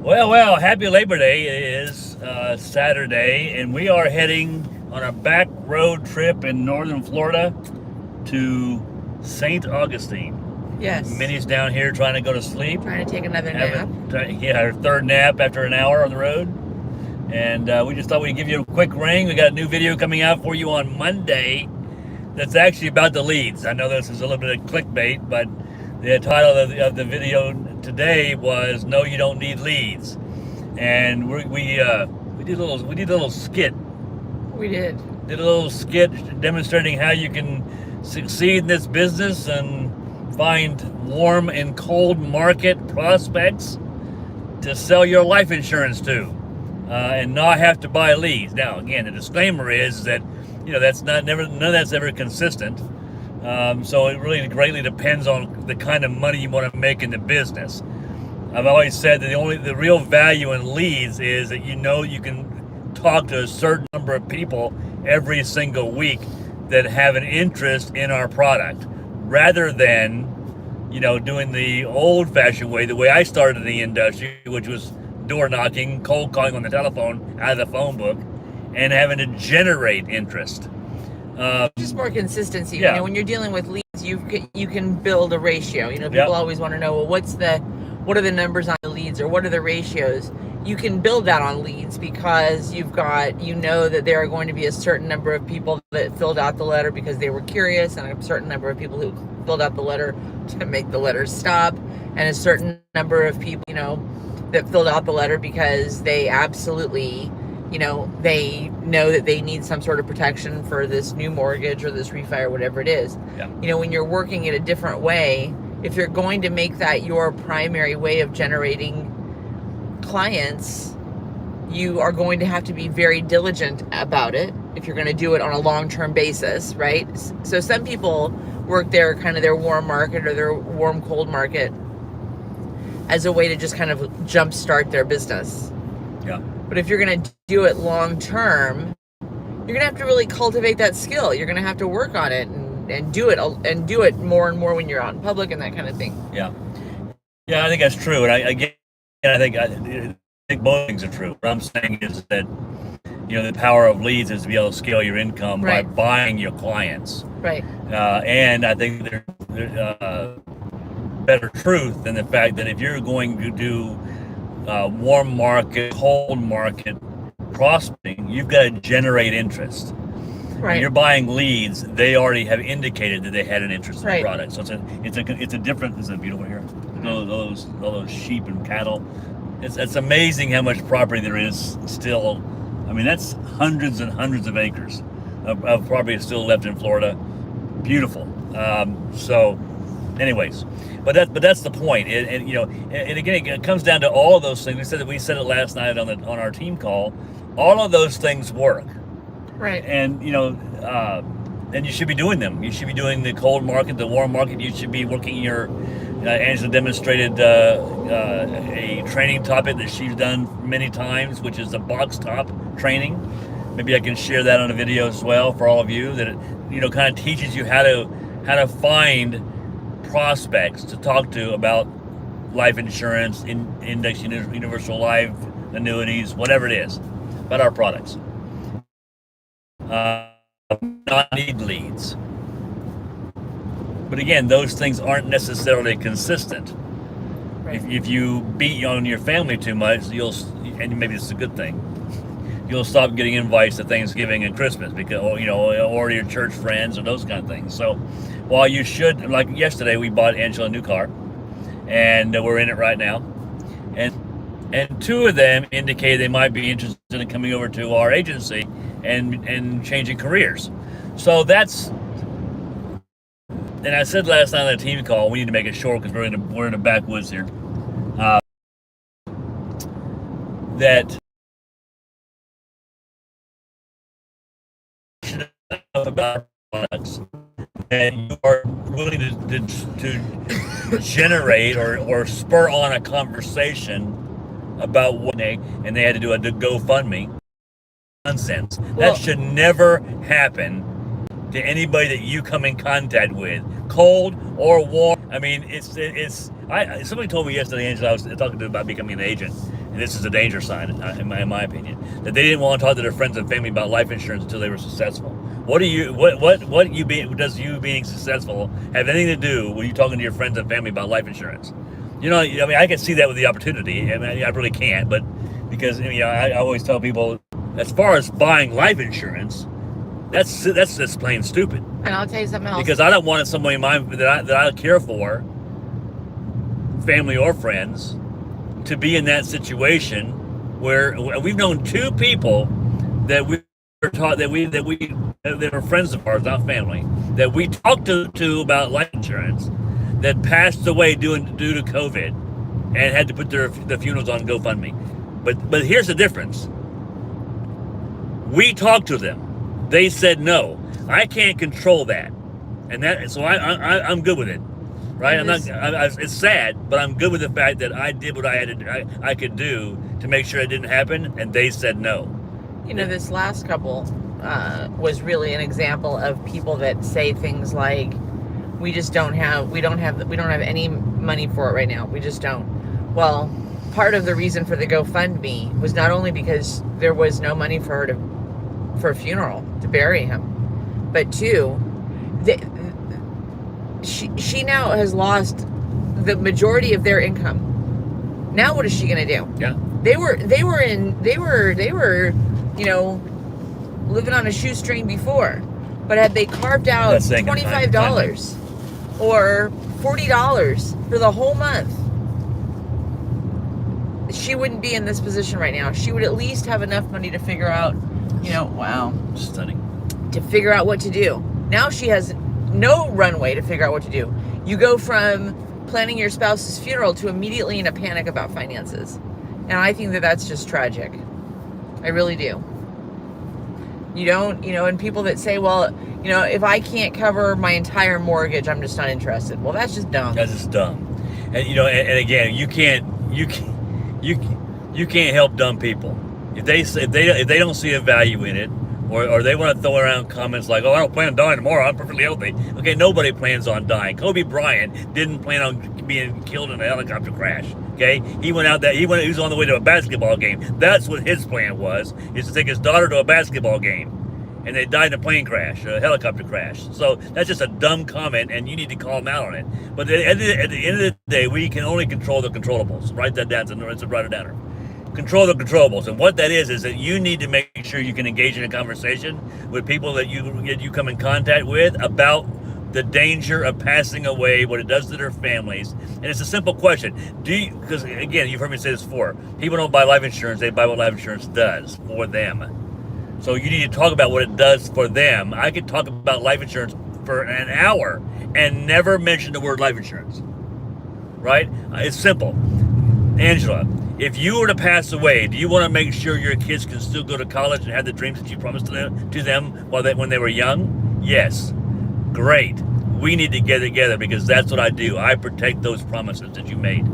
Well, happy Labor Day. It is Saturday, and we are heading on a back road trip in northern Florida to St. Augustine. Yes. Minnie's down here trying to go to sleep. Trying to take another nap. Her third nap after an hour on the road. And we just thought we'd give you a quick ring. We got a new video coming out for you on Monday that's actually about the leads. I know this is a little bit of clickbait, but the title of the video today was "No, You Don't Need Leads," and we did a little skit. We did. Did a little skit demonstrating how you can succeed in this business and find warm and cold market prospects to sell your life insurance to, and not have to buy leads. Now, again, the disclaimer is that that's none of that's ever consistent. So it really greatly depends on the kind of money you want to make in the business. I've always said that the real value in leads is that you can talk to a certain number of people every single week that have an interest in our product, rather than doing the old-fashioned way, the way I started in the industry, which was door knocking, cold calling on the telephone out of the phone book, and having to generate interest. Just more consistency. Yeah. When you're dealing with leads, you can build a ratio. People always want to know, well, what are the numbers on the leads, or what are the ratios? You can build that on leads because that there are going to be a certain number of people that filled out the letter because they were curious, and a certain number of people who filled out the letter to make the letter stop, and a certain number of people, that filled out the letter because they absolutely, they know that they need some sort of protection for this new mortgage or this refi or whatever it is. Yeah. When you're working in a different way, if you're going to make that your primary way of generating clients, you are going to have to be very diligent about it if you're going to do it on a long-term basis, right? So some people work their warm market or their warm cold market as a way to just kind of jumpstart their business. Yeah. But if you're going to do it long-term, you're going to have to really cultivate that skill. You're going to have to work on it and do it more and more when you're out in public and that kind of thing. Yeah, I think that's true, and I think both things are true. What I'm saying is that the power of leads is to be able to scale your income by buying your clients. Right. And I think there's better truth than the fact that if you're going to do warm market, cold market prospecting, you've got to generate interest. Right. When you're buying leads, they already have indicated that they had an interest in the product. So it's a different. Isn't it beautiful here? All those sheep and cattle. It's amazing how much property there is still. I mean, that's hundreds and hundreds of acres of property still left in Florida. Beautiful. So, anyways, but that's the point. And again, it comes down to all of those things. We said it last night on our team call. All of those things work. Right. And and you should be doing them. You should be doing the cold market, the warm market. You should be working your. Angela demonstrated a training topic that she's done many times, which is the box top training. Maybe I can share that on a video as well for all of you. That it kind of teaches you how to find prospects to talk to about life insurance, index universal life annuities, whatever it is, about our products. Not need leads. But again, those things aren't necessarily consistent. Right. If you beat on your family too much, and maybe it's a good thing, you'll stop getting invites to Thanksgiving and Christmas because, or your church friends or those kind of things. So, while you should, like yesterday, we bought Angela a new car, and we're in it right now, and two of them indicated they might be interested in coming over to our agency and changing careers. So that's. And I said last night on the team call, we need to make it short because we're in the backwoods here. That about products, and you are willing to generate or spur on a conversation about what and they had to do a GoFundMe. Nonsense. That should never happen to anybody that you come in contact with, cold or warm. I mean, somebody told me yesterday, Angela, I was talking to about becoming an agent, and this is a danger sign, in my opinion, that they didn't want to talk to their friends and family about life insurance until they were successful. Does you being successful have anything to do with you talking to your friends and family about life insurance? You know, I mean, I can see that with the opportunity. I mean, I really can't, but because I always tell people, as far as buying life insurance, that's just plain stupid. And I'll tell you something else. Because I don't want somebody in mind that I care for, family or friends, to be in that situation where we've known two people that we were taught that were friends of ours, not family, that we talked to about life insurance, that passed away due to COVID, and had to put the funerals on GoFundMe. But here's the difference. We talked to them. They said no. I can't control that, so I'm good with it. Right? It's sad, but I'm good with the fact that I did what I could do to make sure it didn't happen, and they said no. You know, this last couple was really an example of people that say things like, we don't have any money for it right now. We just don't. Well, part of the reason for the GoFundMe was not only because there was no money for her for a funeral to bury him, but two, she now has lost the majority of their income. Now what is she going to do? Yeah. They were, you know, living on a shoestring before, but had they carved out $25 or $40 for the whole month, she wouldn't be in this position right now. She would at least have enough money to figure out, wow. Stunning. To figure out what to do. Now she has no runway to figure out what to do. You go from planning your spouse's funeral to immediately in a panic about finances. And I think that's just tragic. I really do. You don't, and people that say, well, if I can't cover my entire mortgage, I'm just not interested. Well, that's just dumb. That's just dumb. And, and again, you can't help dumb people. If they don't see a value in it, or they want to throw around comments like, oh, I don't plan on dying tomorrow, I'm perfectly healthy. Okay, nobody plans on dying. Kobe Bryant didn't plan on being killed in a helicopter crash. Okay, he was on the way to a basketball game. That's what his plan was, is to take his daughter to a basketball game. And they died in a plane crash, a helicopter crash. So that's just a dumb comment, and you need to call them out on it. But at the end of the day, we can only control the controllables. Write that down. It's a write it downer. Control the controllables, and what that is that you need to make sure you can engage in a conversation with people that you come in contact with about the danger of passing away, what it does to their families. And it's a simple question. Because again, you've heard me say this before, people don't buy life insurance, they buy what life insurance does for them. So you need to talk about what it does for them. I could talk about life insurance for an hour and never mention the word life insurance. Right? It's simple. Angela, if you were to pass away, do you want to make sure your kids can still go to college and have the dreams that you promised to them when they were young? Yes. Great. We need to get together, because that's what I do. I protect those promises that you made.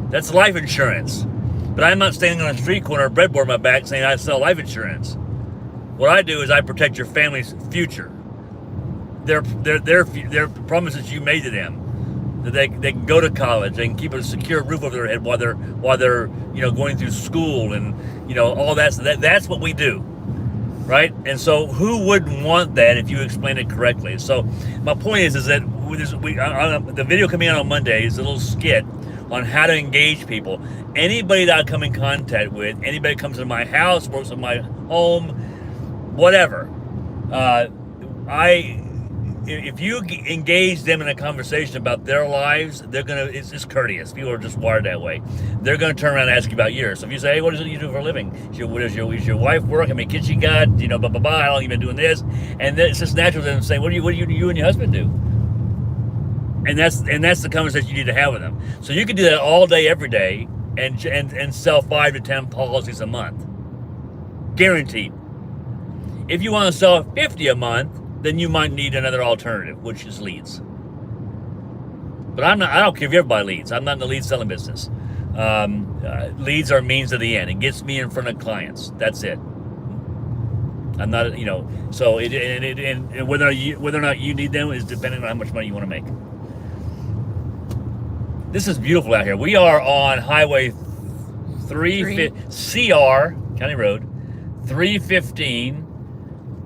That's life insurance. But I'm not standing on a street corner, a breadboard on my back, saying I sell life insurance. What I do is I protect your family's future. Their promises you made to them. That they can go to college, they can keep a secure roof over their head while they're going through school and all that. So that's what we do, right? And so who wouldn't want that if you explain it correctly? So my point is that the video coming out on Monday is a little skit on how to engage people. Anybody that I come in contact with, anybody that comes into my house, works in my home, whatever, if you engage them in a conversation about their lives, it's courteous. People are just wired that way. They're gonna turn around and ask you about yours. So if you say, hey, what is it you do for a living? What is your wife work? How many kids you got? Blah, blah, blah, how long you been doing this? And then it's just natural to them saying, what do you and your husband do? And that's the conversation you need to have with them. So you can do that all day, every day, and sell 5 to 10 policies a month. Guaranteed. If you want to sell 50 a month, then you might need another alternative, which is leads. But I don't care if you ever buy leads. I'm not in the lead selling business. Leads are means to the end. It gets me in front of clients. That's it. I'm not, so and whether or not you need them is depending on how much money you want to make. This is beautiful out here. We are on Highway CR County Road 315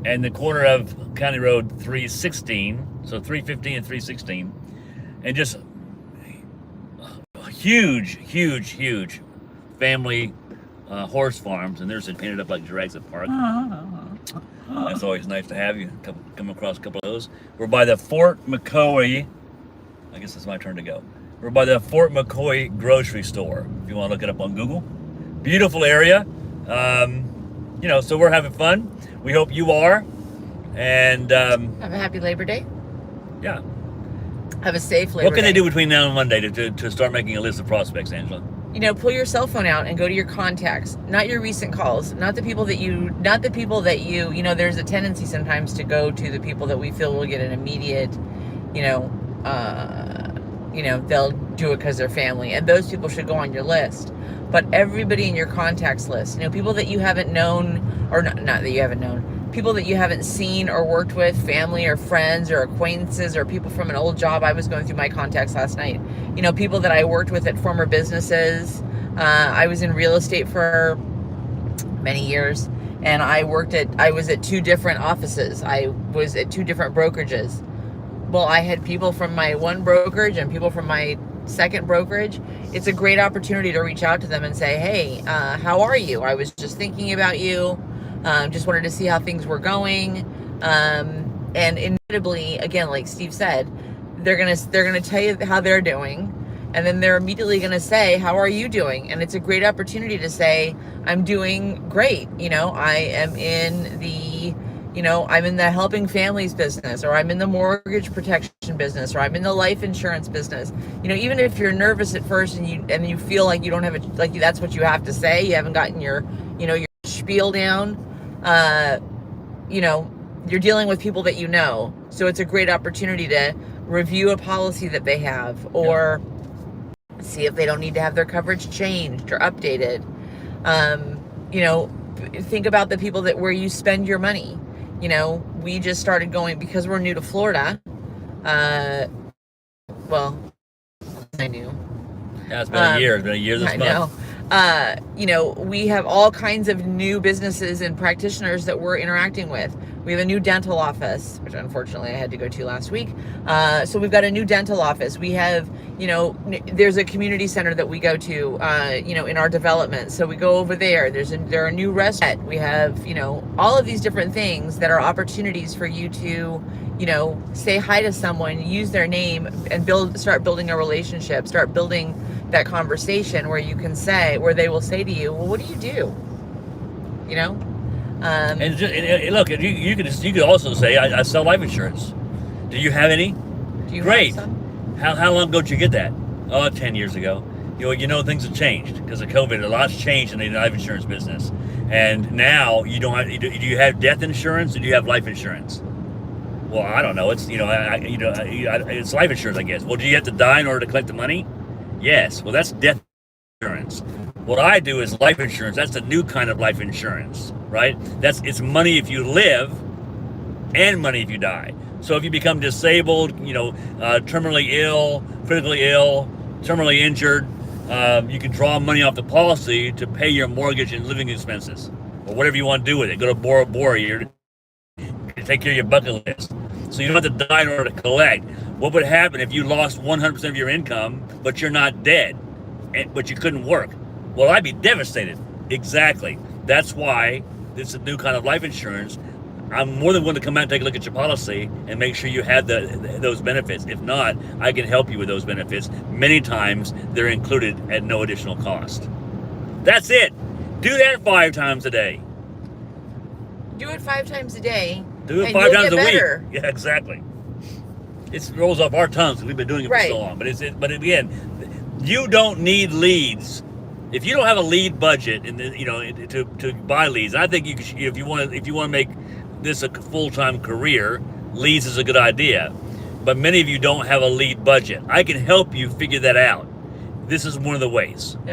and the corner of County Road 316. So 315 and 316, and just huge family horse farms, and there's it painted up like Jurassic Park. That's always nice to have you come across a couple of those. We're by the Fort McCoy. I guess it's my turn to go. We're by the Fort McCoy grocery store. If you want to look it up on Google, beautiful area. So we're having fun. We hope you are. And have a happy Labor Day. Yeah. Have a safe Labor Day. What can they do between now and Monday to start making a list of prospects, Angela? Pull your cell phone out and go to your contacts, not your recent calls, not the people that you, there's a tendency sometimes to go to the people that we feel will get an immediate, they'll do it because they're family, and those people should go on your list. But everybody in your contacts list, people that you haven't known, or not that you haven't known, people that you haven't seen or worked with, family or friends or acquaintances or people from an old job. I was going through my contacts last night. People that I worked with at former businesses. I was in real estate for many years, and I was at 2 different offices. I was at 2 different brokerages. Well, I had people from my one brokerage and people from my second brokerage. It's a great opportunity to reach out to them and say, hey, how are you? I was just thinking about you. Just wanted to see how things were going. And inevitably, again, like Steve said, they're gonna tell you how they're doing, and then they're immediately gonna say, how are you doing? And it's a great opportunity to say, I'm doing great. I am in the I'm in the helping families business, or I'm in the mortgage protection business, or I'm in the life insurance business. Even if you're nervous at first and you feel like you don't have that's what you have to say, you haven't gotten your your spiel down. You're dealing with people that so it's a great opportunity to review a policy that they have, or see if they don't need to have their coverage changed or updated. Think about the people where you spend your money. We just started going, because we're new to Florida. I knew. Yeah, it's been a year. It's been a year this month. We have all kinds of new businesses and practitioners that we're interacting with. We have a new dental office, which unfortunately I had to go to last week. So we've got a new dental office. We have, there's a community center that we go to, in our development. So we go over there. There are new restaurants. We have, all of these different things that are opportunities for you to, say hi to someone, use their name, and start building a relationship, start building that conversation where where they will say to you, well, what do you do? And look, you could also say, I sell life insurance. Do you have any? Do you Great. have some? How long ago did you get that? 10 years ago. Things have changed because of COVID. A lot's changed in the life insurance business, and now you don't have. Do you have death insurance, or do you have life insurance? Well, I don't know. It's it's life insurance, I guess. Well, do you have to die in order to collect the money? Yes. Well, that's death insurance. What I do is life insurance. That's a new kind of life insurance, right? It's money if you live, and money if you die. So if you become disabled, terminally ill, critically ill, terminally injured, you can draw money off the policy to pay your mortgage and living expenses, or whatever you want to do with it. Go to Bora Bora, you take care of your bucket list. So you don't have to die in order to collect. What would happen if you lost 100% of your income, but you're not dead, but you couldn't work? Well, I'd be devastated. Exactly. That's why this is a new kind of life insurance. I'm more than willing to come out and take a look at your policy and make sure you have those benefits. If not, I can help you with those benefits. Many times, they're included at no additional cost. That's it. Do that 5 times a day. Do it 5 times a day. Do it 5 times a better. week. Yeah, exactly. It rolls off our tongues because we've been doing it for so long. But again, you don't need leads. If you don't have a lead budget to buy leads, I think if you want to make this a full-time career, leads is a good idea. But many of you don't have a lead budget. I can help you figure that out. This is one of the ways. Yep.